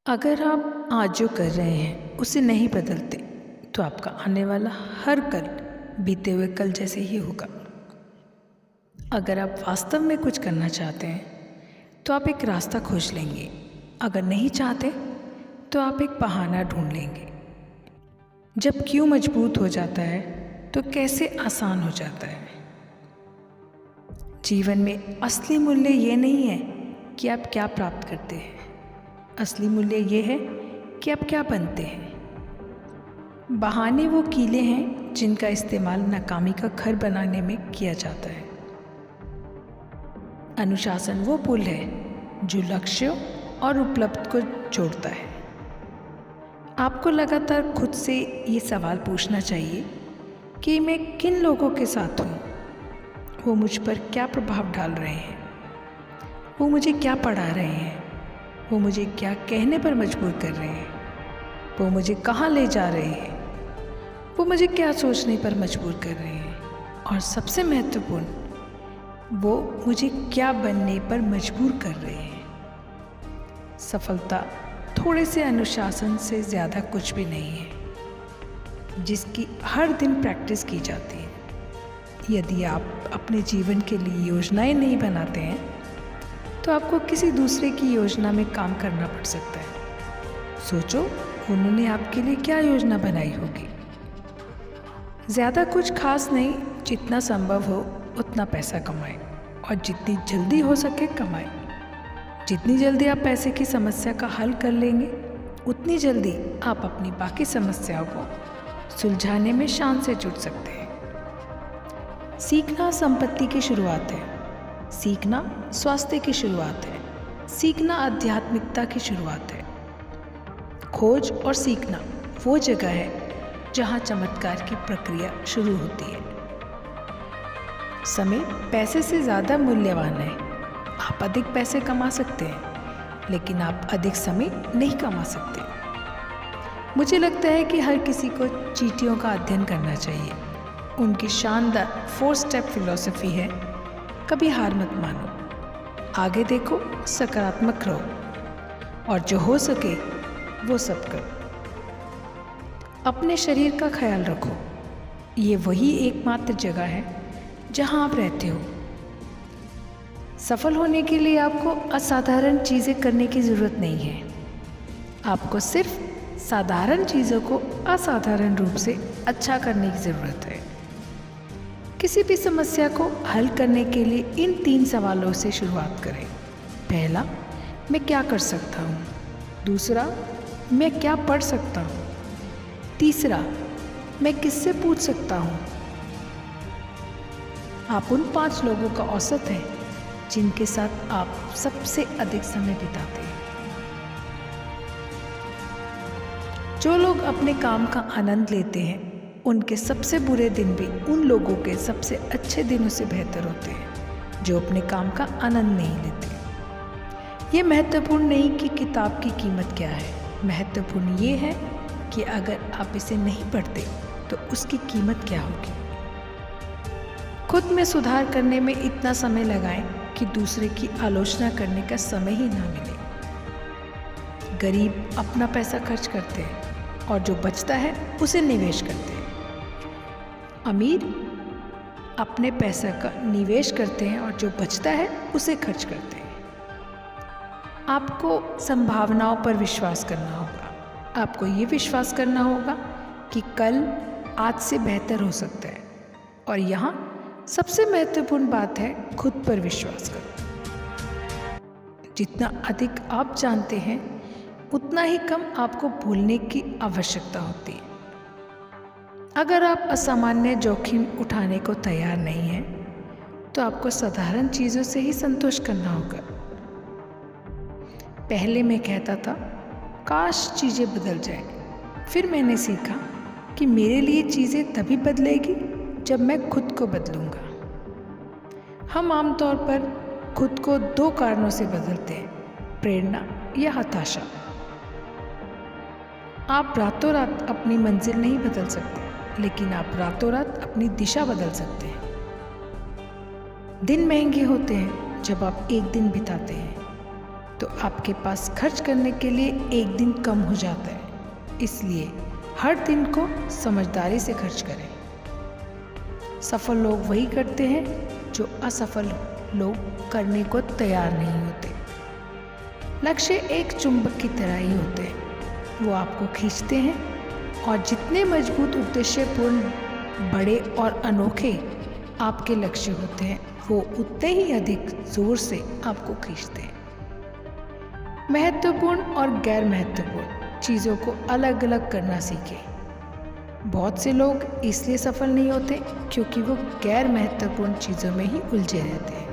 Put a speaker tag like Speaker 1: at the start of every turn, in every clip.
Speaker 1: अगर आप आज जो कर रहे हैं उसे नहीं बदलते तो आपका आने वाला हर कल बीते हुए कल जैसे ही होगा। अगर आप वास्तव में कुछ करना चाहते हैं तो आप एक रास्ता खोज लेंगे। अगर नहीं चाहते तो आप एक बहाना ढूंढ लेंगे। जब क्यों मजबूत हो जाता है तो कैसे आसान हो जाता है। जीवन में असली मूल्य ये नहीं है कि आप क्या प्राप्त करते हैं, असली मूल्य ये है कि आप क्या बनते हैं। बहाने वो कीले हैं जिनका इस्तेमाल नाकामी का घर बनाने में किया जाता है। अनुशासन वो पुल है जो लक्ष्यों और उपलब्धि को जोड़ता है। आपको लगातार खुद से ये सवाल पूछना चाहिए कि मैं किन लोगों के साथ हूँ, वो मुझ पर क्या प्रभाव डाल रहे हैं, वो मुझे क्या पढ़ा रहे हैं, वो मुझे क्या कहने पर मजबूर कर रहे हैं, वो मुझे कहाँ ले जा रहे हैं, वो मुझे क्या सोचने पर मजबूर कर रहे हैं, और सबसे महत्वपूर्ण, वो मुझे क्या बनने पर मजबूर कर रहे हैं। सफलता थोड़े से अनुशासन से ज़्यादा कुछ भी नहीं है, जिसकी हर दिन प्रैक्टिस की जाती है। यदि आप अपने जीवन के लिए योजनाएं नहीं बनाते हैं तो आपको किसी दूसरे की योजना में काम करना पड़ सकता है। सोचो, उन्होंने आपके लिए क्या योजना बनाई होगी। ज़्यादा कुछ खास नहीं, जितना संभव हो उतना पैसा कमाएं और जितनी जल्दी हो सके कमाएं। जितनी जल्दी आप पैसे की समस्या का हल कर लेंगे उतनी जल्दी आप अपनी बाकी समस्याओं को सुलझाने में शान से जुट सकते हैं। सीखना संपत्ति की शुरुआत है, सीखना स्वास्थ्य की शुरुआत है, सीखना आध्यात्मिकता की शुरुआत है। खोज और सीखना वो जगह है जहाँ चमत्कार की प्रक्रिया शुरू होती है। समय पैसे से ज़्यादा मूल्यवान है। आप अधिक पैसे कमा सकते हैं लेकिन आप अधिक समय नहीं कमा सकते। मुझे लगता है कि हर किसी को चींटियों का अध्ययन करना चाहिए। उनकी शानदार 4 स्टेप फिलॉसफी है, कभी हार मत मानो, आगे देखो, सकारात्मक रहो और जो हो सके वो सब करो। अपने शरीर का ख्याल रखो, ये वही एकमात्र जगह है जहां आप रहते हो। सफल होने के लिए आपको असाधारण चीज़ें करने की ज़रूरत नहीं है। आपको सिर्फ साधारण चीज़ों को असाधारण रूप से अच्छा करने की ज़रूरत है। किसी भी समस्या को हल करने के लिए इन 3 सवालों से शुरुआत करें। पहला, मैं क्या कर सकता हूँ। दूसरा, मैं क्या पढ़ सकता हूँ। तीसरा, मैं किससे पूछ सकता हूँ। आप उन 5 लोगों का औसत हैं जिनके साथ आप सबसे अधिक समय बिताते हैं। जो लोग अपने काम का आनंद लेते हैं उनके सबसे बुरे दिन भी उन लोगों के सबसे अच्छे दिनों से बेहतर होते हैं जो अपने काम का आनंद नहीं लेते। ये महत्वपूर्ण नहीं कि किताब की कीमत क्या है, महत्वपूर्ण ये है कि अगर आप इसे नहीं पढ़ते तो उसकी कीमत क्या होगी। खुद में सुधार करने में इतना समय लगाएं कि दूसरे की आलोचना करने का समय ही ना मिले। गरीब अपना पैसा खर्च करते हैं और जो बचता है उसे निवेश करते हैं। अमीर अपने पैसा का निवेश करते हैं और जो बचता है उसे खर्च करते हैं। आपको संभावनाओं पर विश्वास करना होगा। आपको ये विश्वास करना होगा कि कल आज से बेहतर हो सकता है। और यहाँ सबसे महत्वपूर्ण बात है, खुद पर विश्वास करो। जितना अधिक आप जानते हैं उतना ही कम आपको भूलने की आवश्यकता होती है। अगर आप असामान्य जोखिम उठाने को तैयार नहीं हैं तो आपको साधारण चीज़ों से ही संतोष करना होगा। पहले मैं कहता था काश चीज़ें बदल जाए। फिर मैंने सीखा कि मेरे लिए चीज़ें तभी बदलेगी जब मैं खुद को बदलूंगा। हम आमतौर पर खुद को 2 कारणों से बदलते हैं, प्रेरणा या हताशा। आप रातों रात अपनी मंजिल नहीं बदल सकते लेकिन आप रातों रात अपनी दिशा बदल सकते हैं। दिन महंगे होते हैं जब आप एक दिन बिताते हैं तो आपके पास खर्च करने के लिए एक दिन कम हो जाता है। इसलिए हर दिन को समझदारी से खर्च करें। सफल लोग वही करते हैं जो असफल लोग करने को तैयार नहीं होते। लक्ष्य एक चुंबक की तरह ही होते हैं, वो आपको खींचते हैं और जितने मजबूत, उद्देश्यपूर्ण, बड़े और अनोखे आपके लक्ष्य होते हैं वो उतने ही अधिक जोर से आपको खींचते हैं। महत्वपूर्ण और गैर महत्वपूर्ण चीज़ों को अलग अलग करना सीखें। बहुत से लोग इसलिए सफल नहीं होते क्योंकि वो गैर महत्वपूर्ण चीज़ों में ही उलझे रहते हैं।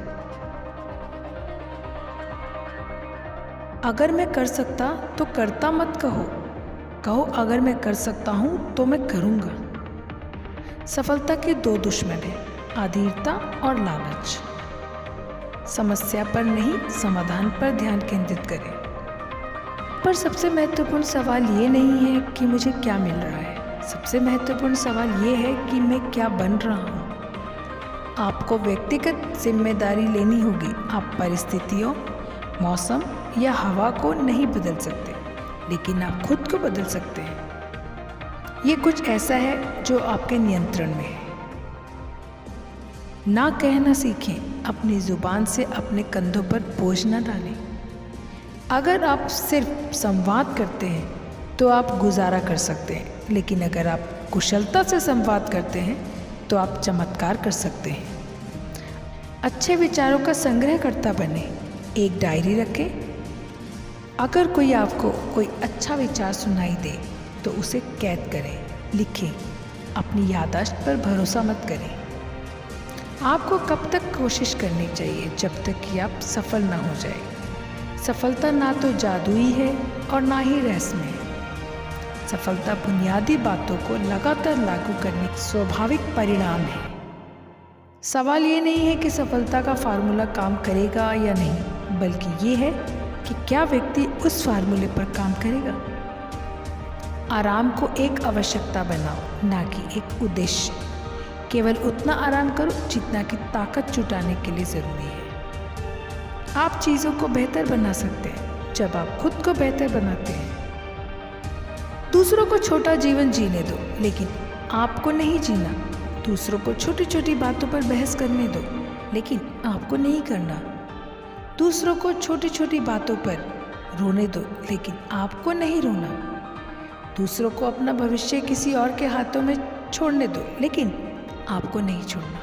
Speaker 1: अगर मैं कर सकता तो करता मत कहो, कहो अगर मैं कर सकता हूँ तो मैं करूँगा। सफलता के दो दुश्मन हैं, अधीरता और लालच। समस्या पर नहीं, समाधान पर ध्यान केंद्रित करें। पर सबसे महत्वपूर्ण सवाल ये नहीं है कि मुझे क्या मिल रहा है, सबसे महत्वपूर्ण सवाल ये है कि मैं क्या बन रहा हूँ। आपको व्यक्तिगत जिम्मेदारी लेनी होगी। आप परिस्थितियों, मौसम या हवा को नहीं बदल सकते, लेकिन आप खुद को बदल सकते हैं। ये कुछ ऐसा है जो आपके नियंत्रण में है। ना कहना सीखें, अपनी ज़ुबान से अपने कंधों पर बोझ न डालें। अगर आप सिर्फ संवाद करते हैं तो आप गुजारा कर सकते हैं, लेकिन अगर आप कुशलता से संवाद करते हैं तो आप चमत्कार कर सकते हैं। अच्छे विचारों का संग्रह करता बने। एक डायरी रखें। अगर कोई आपको कोई अच्छा विचार सुनाई दे तो उसे कैद करें, लिखें। अपनी याददाश्त पर भरोसा मत करें। आपको कब तक कोशिश करनी चाहिए? जब तक कि आप सफल ना हो जाए। सफलता ना तो जादुई है और ना ही रहस्यमय है। सफलता बुनियादी बातों को लगातार लागू करने का स्वाभाविक परिणाम है। सवाल ये नहीं है कि सफलता का फार्मूला काम करेगा या नहीं, बल्कि ये है कि क्या व्यक्ति उस फार्मूले पर काम करेगा। आराम को एक आवश्यकता बनाओ, ना कि एक उद्देश्य। केवल उतना आराम करो जितना कि ताकत जुटाने के लिए ज़रूरी है। आप चीज़ों को बेहतर बना सकते हैं जब आप खुद को बेहतर बनाते हैं। दूसरों को छोटा जीवन जीने दो, लेकिन आपको नहीं जीना। दूसरों को छोटी छोटी बातों पर बहस करने दो, लेकिन आपको नहीं करना। दूसरों को छोटी छोटी बातों पर रोने दो, लेकिन आपको नहीं रोना। दूसरों को अपना भविष्य किसी और के हाथों में छोड़ने दो, लेकिन आपको नहीं छोड़ना।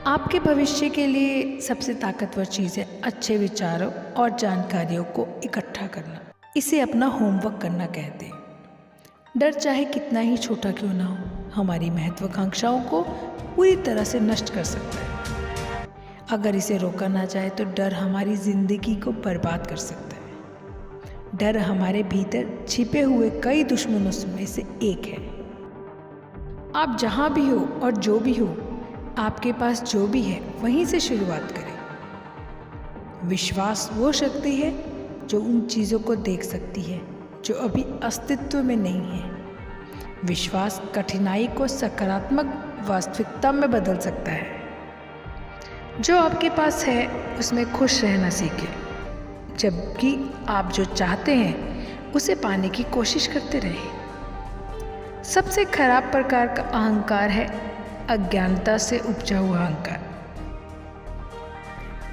Speaker 1: आपके भविष्य के लिए सबसे ताकतवर चीज़ है अच्छे विचारों और जानकारियों को इकट्ठा करना। इसे अपना होमवर्क करना कहते हैं। डर चाहे कितना ही छोटा क्यों ना हो, हमारी महत्वाकांक्षाओं को पूरी तरह से नष्ट कर सकता है। अगर इसे रोका ना जाए तो डर हमारी जिंदगी को बर्बाद कर सकता है। डर हमारे भीतर छिपे हुए कई दुश्मनों में से एक है। आप जहाँ भी हो और जो भी हो, आपके पास जो भी है वहीं से शुरुआत करें। विश्वास वो शक्ति है जो उन चीज़ों को देख सकती है जो अभी अस्तित्व में नहीं है। विश्वास कठिनाई को सकारात्मक वास्तविकता में बदल सकता है। जो आपके पास है उसमें खुश रहना सीखें, जबकि आप जो चाहते हैं उसे पाने की कोशिश करते रहें। सबसे खराब प्रकार का अहंकार है अज्ञानता से उपजा हुआ अहंकार।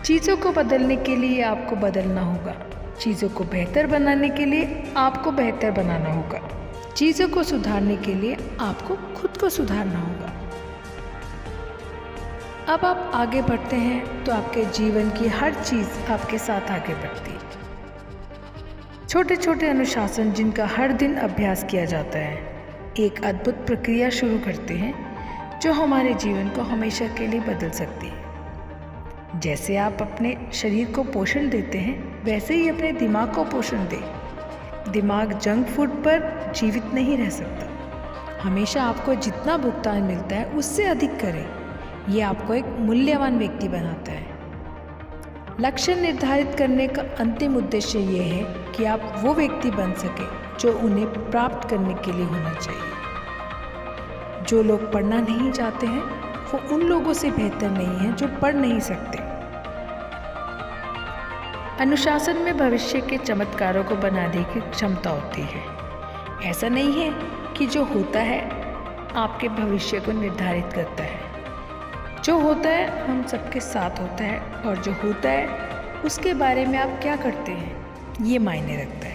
Speaker 1: चीज़ों को बदलने के लिए आपको बदलना होगा। चीज़ों को बेहतर बनाने के लिए आपको बेहतर बनाना होगा। चीज़ों को सुधारने के लिए आपको खुद को सुधारना होगा। अब आप आगे बढ़ते हैं तो आपके जीवन की हर चीज़ आपके साथ आगे बढ़ती है। छोटे छोटे अनुशासन जिनका हर दिन अभ्यास किया जाता है एक अद्भुत प्रक्रिया शुरू करते हैं जो हमारे जीवन को हमेशा के लिए बदल सकती है। जैसे आप अपने शरीर को पोषण देते हैं, वैसे ही अपने दिमाग को पोषण दें। दिमाग जंक फूड पर जीवित नहीं रह सकता। हमेशा आपको जितना भुगतान मिलता है उससे अधिक करें। ये आपको एक मूल्यवान व्यक्ति बनाता है। लक्ष्य निर्धारित करने का अंतिम उद्देश्य ये है कि आप वो व्यक्ति बन सके जो उन्हें प्राप्त करने के लिए होना चाहिए। जो लोग पढ़ना नहीं चाहते हैं वो उन लोगों से बेहतर नहीं है जो पढ़ नहीं सकते। अनुशासन में भविष्य के चमत्कारों को बनाने की क्षमता होती है। ऐसा नहीं है कि जो होता है आपके भविष्य को निर्धारित करता है। जो होता है हम सबके साथ होता है, और जो होता है उसके बारे में आप क्या करते हैं ये मायने रखता है।